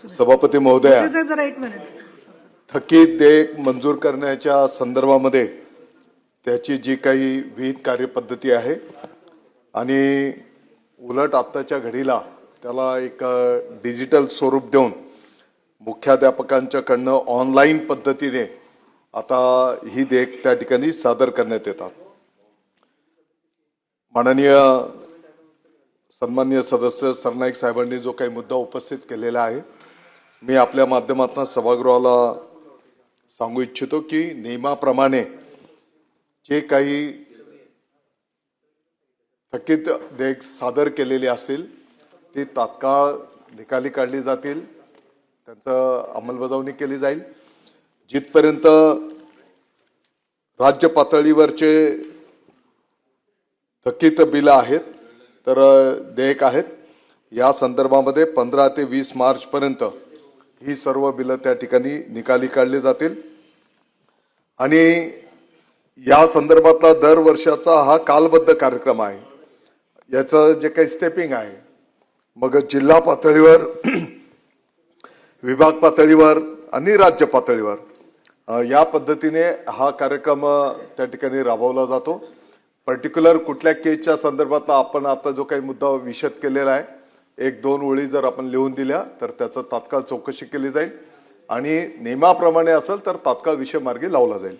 सभापती महोदया, जरा एक मिनिट. थकीत देयक मंजूर करण्याच्या संदर्भामध्ये त्याची जी काही विहित कार्यपद्धती आहे आणि उलट आत्ताच्या घडीला त्याला एक डिजिटल स्वरूप देऊन मुख्याध्यापकांच्याकडनं ऑनलाईन पद्धतीने आता ही देयक त्या ठिकाणी सादर करण्यात येतात. माननीय सन्माननीय सदस्य सरनाईक साहेबांनी जो काही मुद्दा उपस्थित केलेला आहे, मी आपल्या माध्यमातून सभागृहाला सांगू इच्छितो की नियमाप्रमाणे जे काही थकीत देयक सादर केलेले असतील ते तात्काळ निकाली काढली जातील, त्यांचं अंमलबजावणी केली जाईल. जिथपर्यंत राज्य पातळीवरचे थकीत बिल आहेत तर देयक आहेत, या संदर्भामध्ये 15 ते 20 मार्च पर्यंत ही सर्व बिलं त्या ठिकाणी निकाली काढली जातील. आणि या संदर्भातला दर वर्षाचा हा कालबद्ध कार्यक्रम आहे. याचं जे काही स्टेपिंग आहे, मग जिल्हा पातळीवर विभाग पातळीवर आणि राज्य पातळीवर या पद्धतीने हा कार्यक्रम त्या ठिकाणी राबवला जातो. पर्टिक्युलर कुठल्या केसच्या संदर्भात आपण आता जो काही मुद्दा विशद केलेला आहे, 1-2 ओळी जर आपण लिहून दिल्या तर त्याचं तात्काळ चौकशी केली जाईल आणि नियमाप्रमाणे असेल तर तात्काळ विषय मार्गी लावला जाईल.